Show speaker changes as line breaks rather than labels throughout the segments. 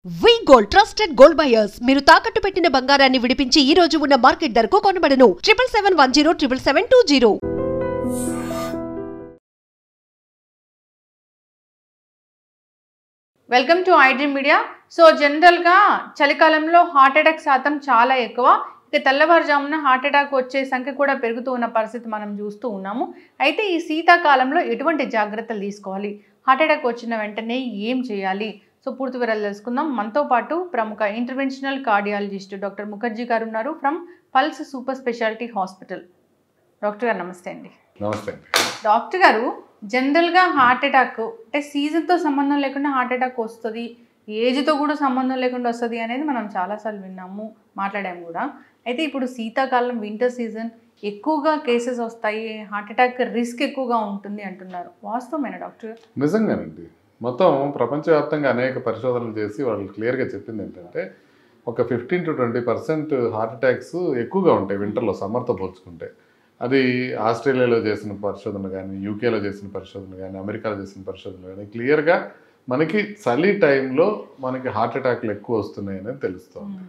వి gold trusted gold buyers మీరు తాకట్టు పెట్టిన బంగారాన్ని విడిపించి ఈ రోజు ఉన్న మార్కెట్ ధరకు కొనబడను 7771077720.
Welcome to iDream media. So జనరల్గా చలికాలంలో హార్ట్ అటాక్ శాతం చాలా ఎక్కువ. ఇక తెల్లవారుజామున హార్ట్ అటాక్ వచ్చే సంఖ్య కూడా పెరుగుతూ ఉన్న పరిస్థితి మనం చూస్తూ ఉన్నాము. అయితే ఈ శీతాకాలంలో ఎటువంటి జాగ్రత్తలు తీసుకోవాలి, హార్ట్ అటాక్ వచ్చిన వెంటనే ఏం చేయాలి, సో పూర్తి వివరాలు తెలుసుకుందాం. మనతో పాటు ప్రముఖ ఇంటర్వెన్షనల్ కార్డియాలజిస్ట్ డాక్టర్ ముఖర్జీ గారు ఉన్నారు from pulse super speciality hospital. Doctor గారు నమస్తే అండి.
నమస్తే.
డాక్టర్ గారు, జనరల్గా హార్ట్ అటాక్ అంటే సీజన్తో సంబంధం లేకుండా హార్ట్ అటాక్ వస్తుంది, ఏజ్తో కూడా సంబంధం లేకుండా వస్తుంది అనేది మనం చాలాసార్లు విన్నాము, మాట్లాడాము కూడా. అయితే ఇప్పుడు శీతాకాలం, వింటర్ సీజన్ ఎక్కువగా కేసెస్ వస్తాయి, హార్ట్ అటాక్ రిస్క్ ఎక్కువగా ఉంటుంది అంటున్నారు. వాస్తవమేనా డాక్టర్?
నిజంగానండి. మొత్తం ప్రపంచవ్యాప్తంగా అనేక పరిశోధనలు చేసి వాళ్ళు క్లియర్గా చెప్పింది ఏంటంటే ఒక 15 to 20% హార్ట్ అటాక్స్ ఎక్కువగా ఉంటాయి వింటర్లో సమ్మర్తో పోల్చుకుంటే. అది ఆస్ట్రేలియాలో చేసిన పరిశోధన కానీ, యూకేలో చేసిన పరిశోధన కానీ, అమెరికాలో చేసిన పరిశోధన కానీ క్లియర్గా మనకి చలి టైంలో మనకి హార్ట్ అటాక్లు ఎక్కువ వస్తున్నాయి అనేది తెలుస్తుంది.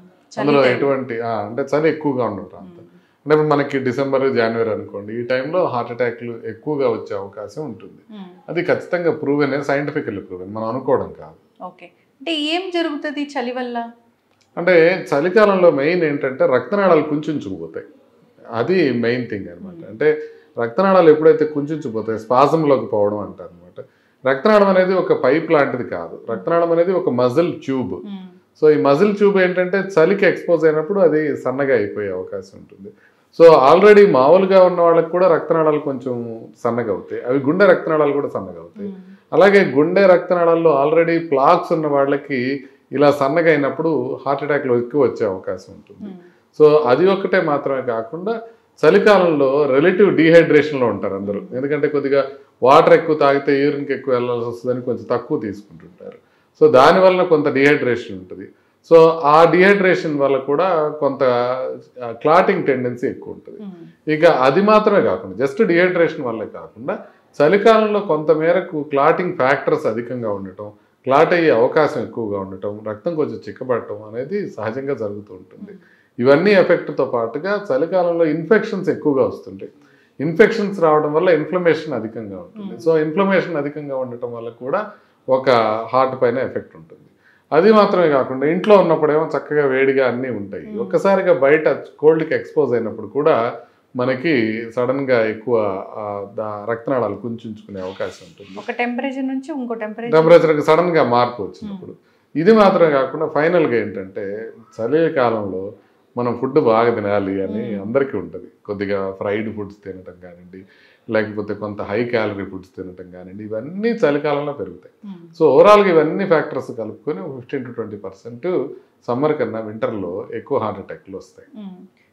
అందులో ఎటువంటి అంటే చలి ఎక్కువగా ఉండదు అంత. అంటే మనకి డిసెంబర్, జనవరి అనుకోండి, ఈ టైంలో హార్ట్ అటాక్లు ఎక్కువగా వచ్చే అవకాశం ఉంటుంది. అది ఖచ్చితంగా ప్రూవెన్, సైంటిఫికల్లీ ప్రూవెన్, మనం అనుకోవడం కాదు.
ఓకే, అంటే ఏం జరుగుతుంది చలి వల్ల?
అంటే చలికాలంలో మెయిన్ ఏంటంటే రక్తనాళాలు కుంచుకుపోతాయి. అది మెయిన్ థింగ్ అనమాట. అంటే రక్తనాళాలు ఎప్పుడైతే కుంచుకుపోతాయి, స్పాజంలోకి పోవడం అంటారు అనమాట. రక్తనాళం అనేది ఒక పైప్ లాంటిది కాదు, రక్తనాళం అనేది ఒక మజిల్ ట్యూబ్. సో ఈ మజిల్ ట్యూబ్ ఏంటంటే చలికి ఎక్స్పోజ్ అయినప్పుడు అది సన్నగా అయిపోయే అవకాశం ఉంటుంది. సో ఆల్రెడీ మామూలుగా ఉన్న వాళ్ళకి కూడా రక్తనాళాలు కొంచెం సన్నగా అవుతాయి, అవి గుండె రక్తనాళాలు కూడా సన్నగా అవుతాయి. అలాగే గుండె రక్తనాళాల్లో ఆల్రెడీ ప్లాక్స్ ఉన్న వాళ్ళకి ఇలా సన్నగా అయినప్పుడు హార్ట్ అటాక్లు ఎక్కువ వచ్చే అవకాశం ఉంటుంది. సో అది ఒక్కటే మాత్రమే కాకుండా చలికాలంలో రిలేటివ్ డీహైడ్రేషన్లో ఉంటారు అందరూ. ఎందుకంటే కొద్దిగా వాటర్ ఎక్కువ తాగితే యూరిన్కి ఎక్కువ వెళ్ళాల్సి వస్తుందని కొంచెం తక్కువ తీసుకుంటుంటారు. సో దానివల్ల కొంత డీహైడ్రేషన్ ఉంటుంది. సో ఆ డీహైడ్రేషన్ వల్ల కూడా కొంత క్లాటింగ్ టెండెన్సీ ఎక్కువ ఉంటుంది. ఇక అది మాత్రమే కాకుండా జస్ట్ డీహైడ్రేషన్ వల్లే కాకుండా చలికాలంలో కొంత మేరకు క్లాటింగ్ ఫ్యాక్టర్స్ అధికంగా ఉండటం, క్లాట్ అయ్యే అవకాశం ఎక్కువగా ఉండటం, రక్తం కొంచెం చిక్కబడటం అనేది సహజంగా జరుగుతూ ఉంటుంది. ఇవన్నీ ఎఫెక్ట్తో పాటుగా చలికాలంలో ఇన్ఫెక్షన్స్ ఎక్కువగా వస్తుంటాయి. ఇన్ఫెక్షన్స్ రావడం వల్ల ఇన్ఫ్లమేషన్ అధికంగా ఉంటుంది. సో ఇన్ఫ్లమేషన్ అధికంగా ఉండటం వల్ల కూడా ఒక హార్ట్ పైన ఎఫెక్ట్ ఉంటుంది. అది మాత్రమే కాకుండా ఇంట్లో ఉన్నప్పుడేమో చక్కగా వేడిగా అన్నీ ఉంటాయి, ఒక్కసారిగా బయట కోల్డ్కి ఎక్స్పోజ్ అయినప్పుడు కూడా మనకి సడన్గా ఎక్కువ రక్తనాళాలు కుంచుకునే అవకాశం ఉంటుంది.
ఒక టెంపరేచర్ నుంచి ఇంకో
టెంపరేచర్కి సడన్గా మార్పు వచ్చినప్పుడు. ఇది మాత్రమే కాకుండా ఫైనల్గా ఏంటంటే చలికాలంలో మనం ఫుడ్ బాగా తినాలి అని అందరికీ ఉంటుంది. కొద్దిగా ఫ్రైడ్ ఫుడ్స్ తినటం కానివ్వండి, లేకపోతే కొంత హై క్యాలరీ ఫుడ్స్ తినటం కానివ్వండి, ఇవన్నీ చలికాలంలో పెరుగుతాయి. సో ఓవరాల్గా ఇవన్నీ ఫ్యాక్టర్స్ కలుపుకొని 15 to 20% సమ్మర్ కన్నా వింటర్లో ఎక్కువ హార్ట్ అటాక్లు వస్తాయి.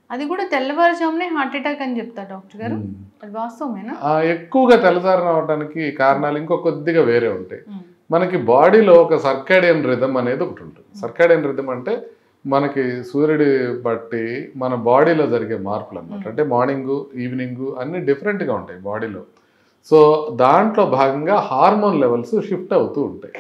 అది కూడా తెల్లవారుజామునే హార్ట్ అటాక్ అని చెప్తారు డాక్టర్ గారు, అది వాస్తవమేనా?
ఎక్కువగా తెల్లవారున అవడానికి కారణాలు ఇంకో కొద్దిగా వేరే ఉంటాయి. మనకి బాడీలో ఒక సర్కాడియన్ రిథమ్ అనేది ఒకటి ఉంటుంది. సర్కాడియన్ రిథమ్ అంటే మనకి సూర్యుడి బట్టి మన బాడీలో జరిగే మార్పులు అన్నమాట. అంటే మార్నింగు, ఈవినింగు అన్నీ డిఫరెంట్గా ఉంటాయి బాడీలో. సో దాంట్లో భాగంగా హార్మోన్ లెవెల్స్ షిఫ్ట్ అవుతూ ఉంటాయి.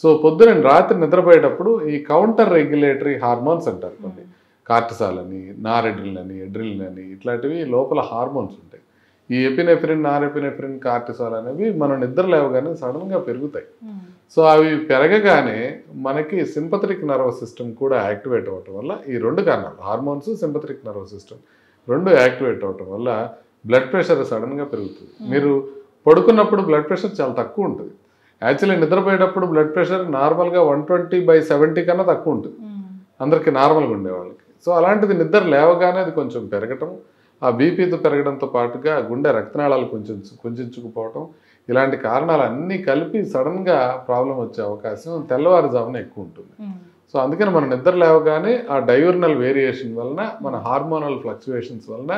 సో పొద్దున రాత్రి నిద్రపోయేటప్పుడు ఈ కౌంటర్ రెగ్యులేటరీ హార్మోన్స్ అంటారు కొన్ని, కార్టిసాల్ అని, నారెడ్రిన్ అని, ఎడ్రిలిన్ అని, ఇట్లాంటివి లోపల హార్మోన్స్ ఉంటాయి. ఈ ఎపినెఫ్రిన్, నారెపినెఫ్రిన్, కార్టిసాల్ అనేవి మనం నిద్ర లేవగానే సడన్గా పెరుగుతాయి. సో అవి పెరగగానే మనకి సింపథటిక్ నర్వస్ సిస్టమ్ కూడా యాక్టివేట్ అవ్వటం వల్ల, ఈ రెండు కారణాలు హార్మోన్స్, సింపథటిక్ నర్వస్ సిస్టమ్ రెండు యాక్టివేట్ అవ్వటం వల్ల బ్లడ్ ప్రెషర్ సడన్గా పెరుగుతుంది. మీరు పడుకున్నప్పుడు బ్లడ్ ప్రెషర్ చాలా తక్కువ ఉంటుంది. యాక్చువల్లీ నిద్రపోయేటప్పుడు బ్లడ్ ప్రెషర్ నార్మల్గా 120/70 కన్నా తక్కువ ఉంటుంది అందరికీ, నార్మల్గా ఉండే వాళ్ళకి. సో అలాంటిది నిద్ర లేవగానే అది కొంచెం పెరగటం, ఆ బీపీతో పెరగడంతో పాటుగా గుండె రక్తనాళాలు కొంచెం కుంచుకుపోవటం, ఇలాంటి కారణాలు అన్నీ కలిపి సడన్గా ప్రాబ్లం వచ్చే అవకాశం తెల్లవారుజామున ఎక్కువ ఉంటుంది. సో అందుకని మనం నిద్ర లేవగానే ఆ డయూర్నల్ వేరియేషన్ వలన, మన హార్మోనల్ ఫ్లక్చువేషన్స్ వలన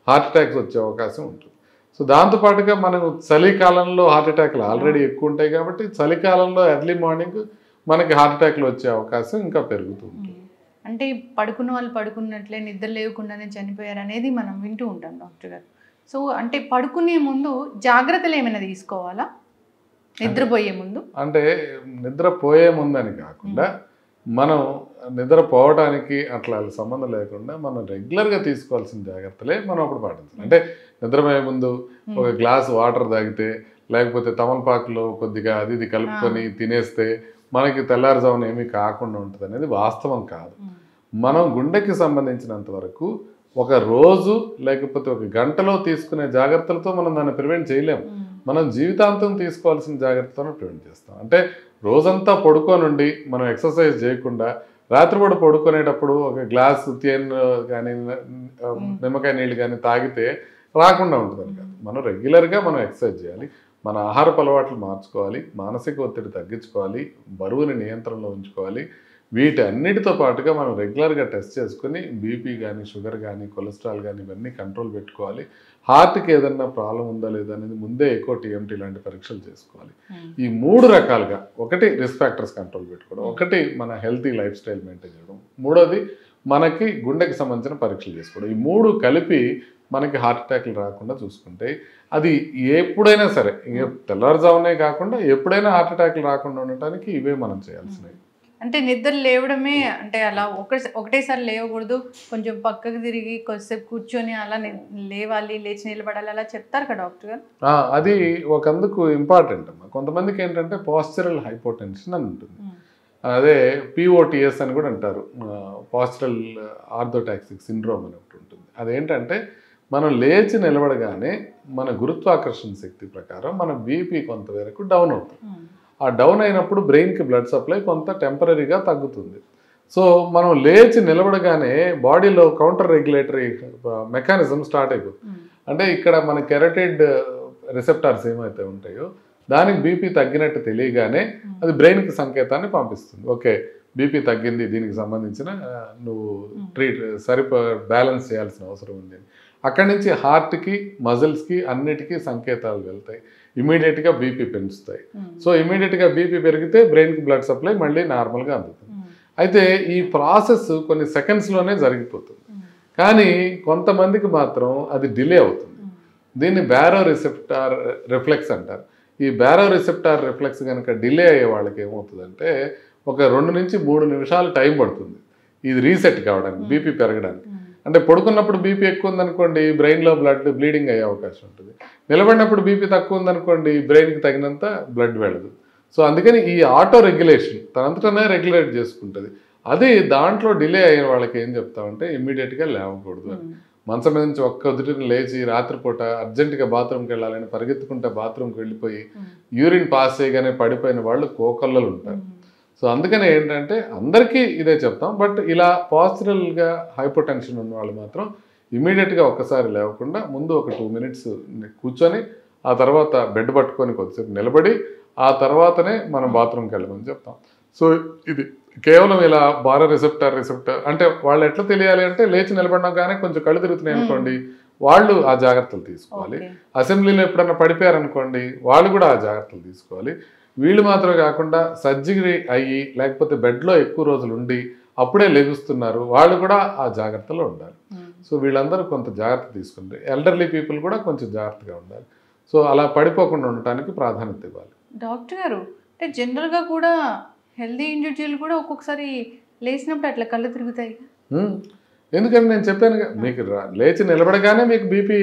హార్ట్ అటాక్స్ వచ్చే అవకాశం ఉంటుంది. సో దాంతోపాటుగా మనం చలికాలంలో హార్ట్ అటాక్లు ఆల్రెడీ ఎక్కువ ఉంటాయి కాబట్టి చలికాలంలో ఎర్లీ మార్నింగ్ మనకి హార్ట్ అటాక్లు వచ్చే అవకాశం ఇంకా పెరుగుతూ ఉంటుంది.
అంటే పడుకున్న వాళ్ళు పడుకున్నట్లే నిద్ర లేకుండానే చనిపోయారు అనేది మనం వింటూ ఉంటాం డాక్టర్ గారు. సో అంటే పడుకునే ముందు జాగ్రత్తలు ఏమైనా తీసుకోవాలా నిద్రపోయే ముందు?
అంటే నిద్రపోయే ముందని కాకుండా మనం నిద్రపోవడానికి అట్లా సంబంధం లేకుండా మనం రెగ్యులర్గా తీసుకోవాల్సిన జాగ్రత్తలే మనం అప్పుడు పాటించాలి. అంటే నిద్రపోయే ముందు ఒక గ్లాస్ వాటర్ తాగితే, లేకపోతే తమలపాకులో కొద్దిగా అది ఇది కలుపుకొని తినేస్తే మనకి తెల్లారుజామున ఏమీ కాకుండా ఉంటుంది అనేది వాస్తవం కాదు. మనం గుండెకి సంబంధించినంత వరకు ఒక రోజు లేకపోతే ఒక గంటలో తీసుకునే జాగ్రత్తలతో మనం దాన్ని ప్రివెంట్ చేయలేము. మనం జీవితాంతం తీసుకోవాల్సిన జాగ్రత్తలను ప్రివెంట్ చేస్తాం. అంటే రోజంతా పడుకోనుండి మనం ఎక్సర్సైజ్ చేయకుండా రాత్రిపూట పడుకునేటప్పుడు ఒక గ్లాస్ తేనె కానీ నిమ్మకాయ నీళ్ళు కానీ తాగితే రాకుండా ఉంటుంది కాదు. మనం రెగ్యులర్గా మనం ఎక్సర్సైజ్ చేయాలి, మన ఆహారపు అలవాట్లు మార్చుకోవాలి, మానసిక ఒత్తిడి తగ్గించుకోవాలి, బరువుని నియంత్రణలో ఉంచుకోవాలి. వీటన్నిటితో పాటుగా మనం రెగ్యులర్గా టెస్ట్ చేసుకుని బీపీ కానీ, షుగర్ కానీ, కొలెస్ట్రాల్ కానీ ఇవన్నీ కంట్రోల్ పెట్టుకోవాలి. హార్ట్కి ఏదన్నా ప్రాబ్లం ఉందా లేదా అనేది ముందే ఎకో టీఎంటీ లాంటి పరీక్షలు చేసుకోవాలి. ఈ 3 రకాలుగా, ఒకటి రిస్క్ ఫ్యాక్టర్స్ కంట్రోల్ పెట్టుకోవడం, ఒకటి మన హెల్తీ లైఫ్ స్టైల్ మెయింటైన్ చేయడం, మూడోది మనకి గుండెకి సంబంధించిన పరీక్షలు చేసుకోవడం. ఈ 3 కలిపి మనకి హార్ట్ అటాక్లు రాకుండా చూసుకుంటే అది ఎప్పుడైనా సరే, ఇంక తెల్లారుజామునే కాకుండా ఎప్పుడైనా హార్ట్ అటాక్లు రాకుండా ఉండటానికి ఇవే మనం చేయాల్సినవి.
అంటే నిద్ర లేవడమే అంటే అలా ఒకటేసారి లేవకూడదు, కొంచెం పక్కకు తిరిగి కొద్దిసేపు కూర్చొని అలా లేవాలి, లేచి నిలబడాలి అలా చెప్తారు కదా డాక్టర్ గారు?
అది ఒకందుకు ఇంపార్టెంట్ అమ్మా. కొంతమందికి ఏంటంటే పాస్చరల్ హైపోటెన్షన్ అని ఉంటుంది, అదే పిఓటిఎస్ అని కూడా అంటారు, పాస్చరల్ ఆర్థోటాక్సిక్ సిండ్రోమ్ అని ఒకటి ఉంటుంది. అదేంటంటే మనం లేచి నిలబడగానే మన గురుత్వాకర్షణ శక్తి ప్రకారం మన బీపీ కొంత వరకు డౌన్ అవుతుంది. ఆ డౌన్ అయినప్పుడు బ్రెయిన్కి బ్లడ్ సప్లై కొంత టెంపరీగా తగ్గుతుంది. సో మనం లేచి నిలబడగానే బాడీలో కౌంటర్ రెగ్యులేటరీ మెకానిజం స్టార్ట్ అయిపోతుంది. అంటే ఇక్కడ మన కెరటిడ్ రిసెప్టార్స్ ఏమైతే ఉంటాయో దానికి బీపీ తగ్గినట్టు తెలియగానే అది బ్రెయిన్కి సంకేతాన్ని పంపిస్తుంది. ఓకే, బీపీ తగ్గింది, దీనికి సంబంధించిన నువ్వు బ్యాలెన్స్ చేయాల్సిన అవసరం ఉంది. అక్కడి నుంచి హార్ట్కి, మజిల్స్కి అన్నిటికీ సంకేతాలు వెళ్తాయి, ఇమీడియట్గా బీపీ పెంచుతాయి. సో ఇమీడియట్గా బీపీ పెరిగితే బ్రెయిన్కి బ్లడ్ సప్లై మళ్ళీ నార్మల్గా అందుతుంది. అయితే ఈ ప్రాసెస్ కొన్ని సెకండ్స్లోనే జరిగిపోతుంది, కానీ కొంతమందికి మాత్రం అది డిలే అవుతుంది. దీన్ని బ్యారో రిసెప్టార్ రిఫ్లెక్స్ అంటారు. ఈ బ్యారో రిసెప్టార్ రిఫ్లెక్స్ కనుక డిలే అయ్యే వాళ్ళకి ఏమవుతుందంటే ఒక 2 నుంచి 3 నిమిషాలు టైం పడుతుంది ఇది రీసెట్ కావడానికి, బీపీ పెరగడానికి. అంటే పడుకున్నప్పుడు బీపీ ఎక్కువ ఉందనుకోండి బ్రెయిన్లో బ్లీడింగ్ అయ్యే అవకాశం ఉంటుంది. నిలబడినప్పుడు బీపీ తక్కువ ఉందనుకోండి బ్రెయిన్కి తగినంత బ్లడ్ వెళ్ళదు. సో అందుకని ఈ ఆటో రెగ్యులేషన్ తనంతటనే రెగ్యులేట్ చేసుకుంటుంది. అది దాంట్లో డిలే అయిన వాళ్ళకి ఏం చెప్తామంటే ఇమ్మీడియట్గా లేవకూడదు అని. మంచం మీద నుంచి ఒక్క ఉదుటిని లేచి రాత్రిపూట అర్జెంటుగా బాత్రూమ్కి వెళ్ళాలని పరిగెత్తుకుంటే బాత్రూమ్కి వెళ్ళిపోయి యూరిన్ పాస్ చేయగానే పడిపోయిన వాళ్ళు కోకొల్లలు ఉంటారు. సో అందుకని ఏంటంటే అందరికీ ఇదే చెప్తాం, బట్ ఇలా పాస్చరల్గా హైపోటెన్షన్ ఉన్న వాళ్ళు మాత్రం ఇమీడియట్గా ఒక్కసారి లేవకుండా ముందు ఒక 2 మినిట్స్ కూర్చొని ఆ తర్వాత బెడ్ పట్టుకొని కొద్దిసేపు నిలబడి ఆ తర్వాతనే మనం బాత్రూమ్కి వెళ్ళమని చెప్తాం. సో ఇది కేవలం ఇలా బారో రిసెప్టార్ అంటే వాళ్ళు ఎట్లా తెలియాలి అంటే లేచి నిలబడగానే కొంచెం కళ్ళు తిరుగుతున్నాయి అనుకోండి వాళ్ళు ఆ జాగ్రత్తలు తీసుకోవాలి. అసెంబ్లీలో ఎప్పుడన్నా పడిపోయారనుకోండి వాళ్ళు కూడా ఆ జాగ్రత్తలు తీసుకోవాలి. వీళ్ళు మాత్రమే కాకుండా సర్జరీ అయ్యి లేకపోతే బెడ్లో ఎక్కువ రోజులు ఉండి అప్పుడే లెగుస్తున్నారు వాళ్ళు కూడా ఆ జాగ్రత్తలో ఉండాలి. సో వీళ్ళందరూ కొంత జాగ్రత్త తీసుకుంటే ఎల్డర్లీ పీపుల్ కూడా కొంచెం జాగ్రత్తగా ఉండాలి. సో అలా పడిపోకుండా ఉండటానికి ప్రాధాన్యత ఇవ్వాలి.
డాక్టర్ గారు అంటే జనరల్గా కూడా హెల్దీ ఇండివిజువల్ కూడా ఒక్కొక్కసారి లేచినప్పుడు అట్లా కళ్ళు తిరుగుతాయి.
ఎందుకంటే నేను చెప్పాను మీకు లేచి నిలబడగానే మీకు బీపీ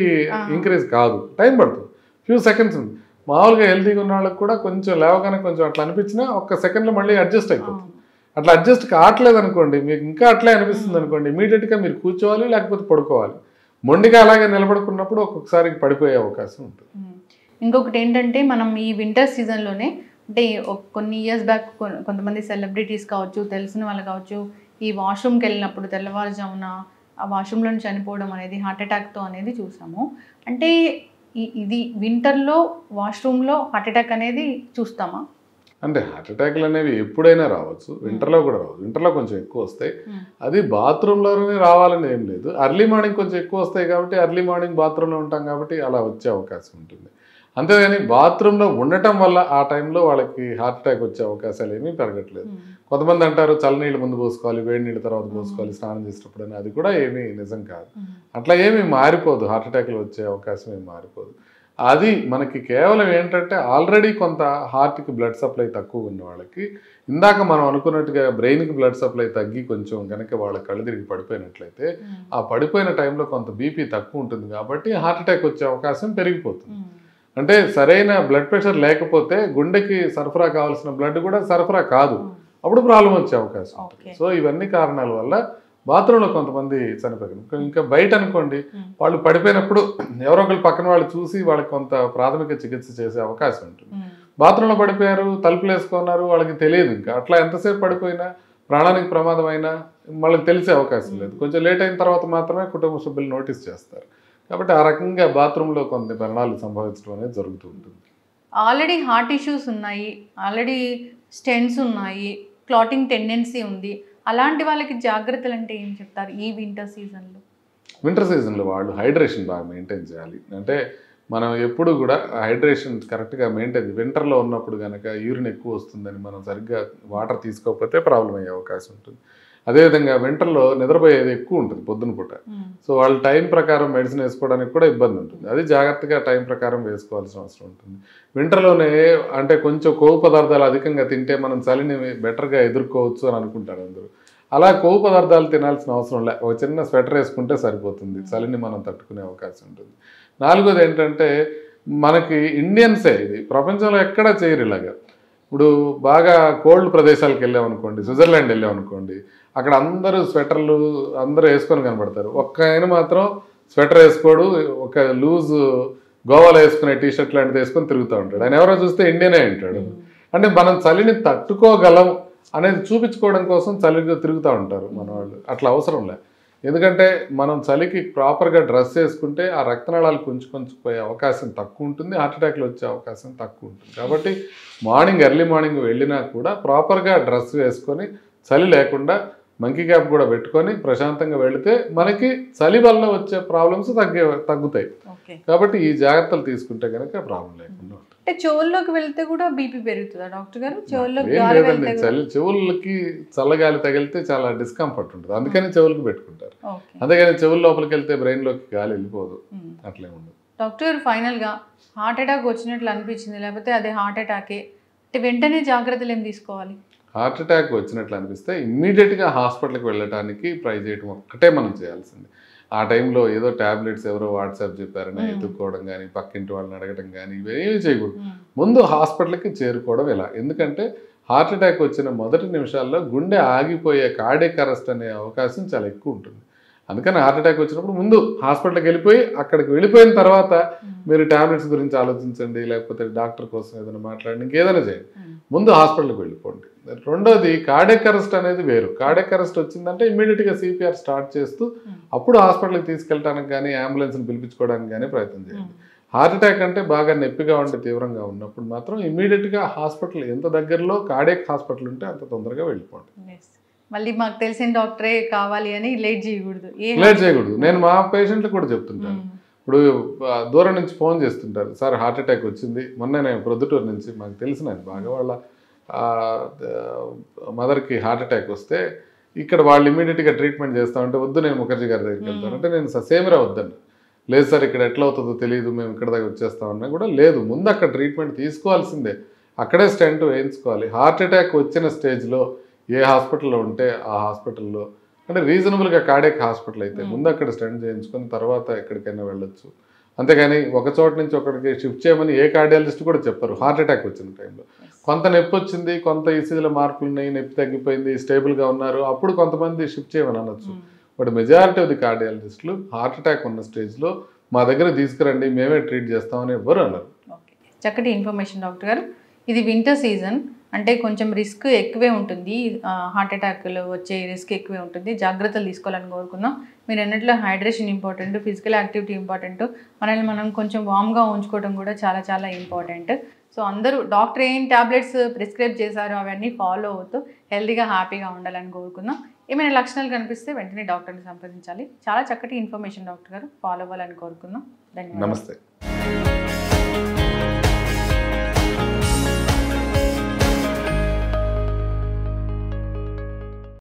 ఇంక్రీజ్ కాదు, టైం పడుతుంది, ఫ్యూ సెకండ్స్ ఉంది. మామూలుగా హెల్తీగా ఉన్న వాళ్ళకి కూడా కొంచెం లేవగానే కొంచెం అట్లా అనిపించినా ఒక్క సెకండ్లో మళ్ళీ అడ్జస్ట్ అయిపోతుంది. అట్లా అడ్జస్ట్ కావట్లేదు అనుకోండి, మీకు ఇంకా అట్లే అనిపిస్తుంది అనుకోండి, ఇమీడియట్గా మీరు కూర్చోవాలి లేకపోతే పడుకోవాలి. మొండిగా అలాగే నిలబడుకున్నప్పుడు ఒక్కొక్కసారి పడిపోయే అవకాశం ఉంటుంది.
ఇంకొకటి ఏంటంటే మనం ఈ వింటర్ సీజన్లోనే అంటే కొన్ని ఇయర్స్ బ్యాక్ కొంతమంది సెలబ్రిటీస్ కావచ్చు, తెలిసిన వాళ్ళు కావచ్చు, ఈ వాష్రూమ్కి వెళ్ళినప్పుడు తెల్లవారుజామున ఆ వాష్రూమ్లో చనిపోవడం అనేది హార్ట్ అటాక్తో అనేది చూసాము. అంటే ఇది వింటర్లో వాష్రూమ్లో హార్ట్ అటాక్ అనేది చూస్తామా?
అంటే హార్ట్ అటాక్లు అనేవి ఎప్పుడైనా రావచ్చు, వింటర్లో కూడా రావచ్చు. వింటర్లో కొంచెం ఎక్కువ వస్తాయి, అది బాత్రూంలోనే రావాలని ఏం లేదు. అర్లీ మార్నింగ్ కొంచెం ఎక్కువ వస్తాయి కాబట్టి అర్లీ మార్నింగ్ బాత్రూంలో ఉంటాం కాబట్టి అలా వచ్చే అవకాశం ఉంటుంది. అంతేగాని బాత్రూంలో ఉండటం వల్ల ఆ టైంలో వాళ్ళకి హార్ట్ అటాక్ వచ్చే అవకాశాలు ఏమీ పెరగట్లేదు. కొంతమంది అంటారు చల్లనీళ్ళు ముందు పోసుకోవాలి, వేడి నీళ్ళ తర్వాత పోసుకోవాలి స్నానం చేసేటప్పుడు అని, అది కూడా ఏమీ నిజం కాదు. అట్లా ఏమీ మారిపోదు, హార్ట్ అటాక్లు వచ్చే అవకాశం ఏమి మారిపోదు. అది మనకి కేవలం ఏంటంటే ఆల్రెడీ కొంత హార్ట్కి బ్లడ్ సప్లై తక్కువ ఉన్న వాళ్ళకి ఇందాక మనం అనుకున్నట్టుగా బ్రెయిన్కి బ్లడ్ సప్లై తగ్గి కొంచెం కనుక వాళ్ళ కళ్ళు తిరిగి పడిపోయినట్లయితే ఆ పడిపోయిన టైంలో కొంత బీపీ తక్కువ ఉంటుంది కాబట్టి హార్ట్ అటాక్ వచ్చే అవకాశం పెరిగిపోతుంది. అంటే సరైన బ్లడ్ ప్రెషర్ లేకపోతే గుండెకి సరఫరా కావాల్సిన బ్లడ్ కూడా సరఫరా కాదు, అప్పుడు ప్రాబ్లం వచ్చే అవకాశం ఉంటుంది. సో ఇవన్నీ కారణాల వల్ల బాత్రూంలో కొంతమంది చనిపోయారు. ఇంకా బయట అనుకోండి, వాళ్ళు పడిపోయినప్పుడు ఎవరో ఒకరు పక్కన వాళ్ళు చూసి వాళ్ళకి కొంత ప్రాథమిక చికిత్స చేసే అవకాశం ఉంటుంది. బాత్రూంలో పడిపోయారు, తలుపులు వేసుకున్నారు, వాళ్ళకి తెలియదు, ఇంకా అట్లా ఎంతసేపు పడిపోయినా ప్రాణానికి ప్రమాదం అయినా వాళ్ళకి తెలిసే అవకాశం లేదు. కొంచెం లేట్ అయిన తర్వాత మాత్రమే కుటుంబ సభ్యులు నోటీస్ చేస్తారు. కాబట్టి ఆ రకంగా బాత్రూంలో కొన్ని మరణాలు సంభవించడం అనేది జరుగుతూ ఉంటుంది.
ఆల్రెడీ హార్ట్ ఇష్యూస్ ఉన్నాయి, ఆల్రెడీ స్టెంట్స్ ఉన్నాయి, క్లాటింగ్ టెండెన్సీ ఉంది, అలాంటి వాళ్ళకి జాగ్రత్తలు అంటే ఏం చెప్తారు ఈ వింటర్ సీజన్లో?
వింటర్ సీజన్లో వాళ్ళు హైడ్రేషన్ బాగా మెయింటైన్ చేయాలి. అంటే మనం ఎప్పుడు కూడా హైడ్రేషన్ కరెక్ట్గా మెయింటైన్, వింటర్లో ఉన్నప్పుడు కనుక యూరిన్ ఎక్కువ వస్తుందని మనం సరిగ్గా వాటర్ తీసుకోకపోతే ప్రాబ్లం అయ్యే అవకాశం ఉంటుంది. అదేవిధంగా వింటర్లో నిద్రపోయేది ఎక్కువ ఉంటుంది పొద్దున పూట. సో వాళ్ళు టైం ప్రకారం మెడిసిన్ వేసుకోవడానికి కూడా ఇబ్బంది ఉంటుంది. అది జాగ్రత్తగా టైం ప్రకారం వేసుకోవాల్సిన అవసరం ఉంటుంది. వింటర్లోనే అంటే కొంచెం కొవ్వు పదార్థాలు అధికంగా తింటే మనం చలిని బెటర్గా ఎదుర్కోవచ్చు అని అనుకుంటారు అందరూ. అలా కొవ్వు పదార్థాలు తినాల్సిన అవసరం లే, ఒక చిన్న స్వెటర్ వేసుకుంటే సరిపోతుంది, చలిని మనం తట్టుకునే అవకాశం ఉంటుంది. నాలుగోది ఏంటంటే మనకి ఇండియన్సే, ఇది ప్రపంచంలో ఎక్కడా చేయరు ఇలాగా. ఇప్పుడు బాగా కోల్డ్ ప్రదేశాలకు వెళ్ళామనుకోండి, స్విట్జర్లాండ్ వెళ్ళామనుకోండి, అక్కడ అందరూ స్వెటర్లు అందరూ వేసుకొని కనబడతారు. ఒక్క ఆయన మాత్రం స్వెటర్ వేసుకోడు, ఒక లూజ్ గోవాలో వేసుకునే టీషర్ట్ లాంటిది వేసుకొని తిరుగుతూ ఉంటాడు. ఆయన ఎవరో చూస్తే ఇండియనే అంటాడు. అంటే మనం చలిని తట్టుకోగలం అనేది చూపించుకోవడం కోసం చలిగా తిరుగుతూ ఉంటారు మన వాళ్ళు. అట్లా అవసరం లే, ఎందుకంటే మనం చలికి ప్రాపర్గా డ్రెస్ వేసుకుంటే ఆ రక్తనాళాలు కొంచెం పోయే అవకాశం తక్కువ ఉంటుంది, హార్ట్ అటాక్లు వచ్చే అవకాశం తక్కువ ఉంటుంది. కాబట్టి ఎర్లీ మార్నింగ్ వెళ్ళినా కూడా ప్రాపర్గా డ్రెస్ వేసుకొని చలి లేకుండా మంకీ క్యాప్ కూడా పెట్టుకొని ప్రశాంతంగా వెళితే మనకి చలి వల్ల వచ్చే ప్రాబ్లమ్స్ తగ్గుతాయి. కాబట్టి ఈ జాగ్రత్తలు తీసుకుంటే కనుక ప్రాబ్లం లేకుండా ఉంటుంది.
అంటే చెవుల్లోకి వెళ్తే కూడా బీపీ పెరుగుతుందా డాక్టర్ గారు?
చెవులకి చల్లగాలి తగిలితే చాలా డిస్కంఫర్ట్ ఉంటుంది, అందుకని చెవులకు పెట్టుకుంటారు. అందుకని చెవుల లోపలికి వెళ్తే బ్రెయిన్ లోకి గాలి వెళ్ళిపోదు, అట్లే ఉండదు.
డాక్టర్ గారు ఫైనల్ గా హార్ట్ అటాక్ వచ్చినట్లు అనిపించింది, లేకపోతే అదే హార్ట్ అటాకే, వెంటనే జాగ్రత్తలు ఏం తీసుకోవాలి?
హార్ట్ అటాక్ వచ్చినట్లు అనిపిస్తే ఇమ్మీడియట్గా హాస్పిటల్కి వెళ్ళడానికి ట్రై చేయడం ఒక్కటే మనం చేయాల్సింది. ఆ టైంలో ఏదో ట్యాబ్లెట్స్ ఎవరో వాట్సాప్ చెప్పారని ఎత్తుక్కోవడం కానీ, పక్కింటి వాళ్ళని అడగడం కానీ ఇవేమీ చేయకూడదు. ముందు హాస్పిటల్కి చేరుకోవడం ఎలా, ఎందుకంటే హార్ట్ అటాక్ వచ్చిన మొదటి నిమిషాల్లో గుండె ఆగిపోయే కార్డియాక్ అరెస్ట్ అనే అవకాశం చాలా ఎక్కువ ఉంటుంది. అందుకని హార్ట్ అటాక్ వచ్చినప్పుడు ముందు హాస్పిటల్కి వెళ్ళిపోయి, అక్కడికి వెళ్ళిపోయిన తర్వాత మీరు ట్యాబ్లెట్స్ గురించి ఆలోచించండి, లేకపోతే డాక్టర్ కోసం ఏదైనా మాట్లాడండి, ఇంకేదైనా చేయండి. ముందు హాస్పిటల్కి వెళ్ళిపోండి. రెండోది కార్డియాక్ అరెస్ట్ అనేది వేరు. కార్డియాక్ అరెస్ట్ వచ్చిందంటే ఇమ్మీడియట్గా సిపిఆర్ స్టార్ట్ చేస్తూ అప్పుడు హాస్పిటల్కి తీసుకెళ్ళడానికి కానీ అంబులెన్స్ని పిలిపించుకోవడానికి కానీ ప్రయత్నం చేయండి. హార్ట్ అటాక్ అంటే బాగా నొప్పిగా ఉంటే తీవ్రంగా ఉన్నప్పుడు మాత్రం ఇమ్మీడియట్గా హాస్పిటల్ ఎంత దగ్గరలో కార్డియాక్ హాస్పిటల్ ఉంటే అంత తొందరగా వెళ్ళిపోండి.
మళ్ళీ మాకు తెలిసిన డాక్టరే కావాలి అని లేట్ చేయకూడదు.
నేను మా పేషెంట్లకు కూడా చెప్తుంటాను. ఇప్పుడు దూరం నుంచి ఫోన్ చేస్తుంటారు, సార్ హార్ట్ అటాక్ వచ్చింది, మొన్న నేను ప్రొద్దుటూరు నుంచి మాకు తెలిసిన బాగా వాళ్ళ మదర్కి హార్ట్ అటాక్ వస్తే ఇక్కడ వాళ్ళు ఇమీడియట్గా ట్రీట్మెంట్ చేస్తామంటే వద్దు నేను ముఖర్జీ గారి దగ్గరికి వెళ్తాను అంటే నేను సేమిరా వద్దండి, లేదు సార్ ఇక్కడ ఎట్లా అవుతుందో తెలియదు మేము ఇక్కడ దగ్గర వచ్చేస్తామన్నా కూడా లేదు, ముందు అక్కడ ట్రీట్మెంట్ తీసుకోవాల్సిందే, అక్కడే స్టెంట్ వేయించుకోవాలి. హార్ట్ అటాక్ వచ్చిన స్టేజ్లో ఏ హాస్పిటల్లో ఉంటే ఆ హాస్పిటల్లో అంటే రీజనబుల్గా కార్డియాక్ హాస్పిటల్ అయితే ముందు అక్కడ స్టెంట్ చేయించుకొని తర్వాత ఎక్కడికైనా వెళ్ళొచ్చు. అంతేగాని ఒక చోట నుంచి ఒకటికి షిఫ్ట్ చేయమని ఏ కార్డియాలజిస్ట్ కూడా చెప్పరు. హార్ట్ అటాక్ వచ్చిన టైంలో కొంత నొప్పి వచ్చింది, కొంత ఈసీజీలో మార్పులు ఉన్నాయి, నొప్పి తగ్గిపోయింది, స్టేబుల్గా ఉన్నారు, అప్పుడు కొంతమంది షిఫ్ట్ చేయమని అనొచ్చు. బట్ మెజారిటీ ఆఫ్ ది కార్డియాలజిస్టులు హార్ట్ అటాక్ ఉన్న స్టేజ్లో మా దగ్గర తీసుకురండి మేమే ట్రీట్ చేస్తామని ఎవరు అన్నారు.
చక్కటి ఇన్ఫర్మేషన్ డాక్టర్ గారు. ఇది వింటర్ సీజన్ అంటే కొంచెం రిస్క్ ఎక్కువే ఉంటుంది, హార్ట్ అటాక్లు వచ్చే రిస్క్ ఎక్కువే ఉంటుంది, జాగ్రత్తలు తీసుకోవాలని కోరుకుందాం. మీరు అన్నట్లు hydration important, physical activity important, మనల్ని మనం కొంచెం వామ్గా ఉంచుకోవడం కూడా చాలా చాలా ఇంపార్టెంట్. సో అందరూ డాక్టర్ ఏం ట్యాబ్లెట్స్ ప్రిస్క్రైబ్ చేశారో అవన్నీ ఫాలో అవుతూ హెల్తీగా హ్యాపీగా ఉండాలని కోరుకుందాం. ఏమైనా లక్షణాలు కనిపిస్తే వెంటనే డాక్టర్ని సంప్రదించాలి. చాలా చక్కటి ఇన్ఫర్మేషన్ డాక్టర్ గారు, ఫాలో అవ్వాలని కోరుకుందాం. ధన్యవాదాలు.
నమస్తే.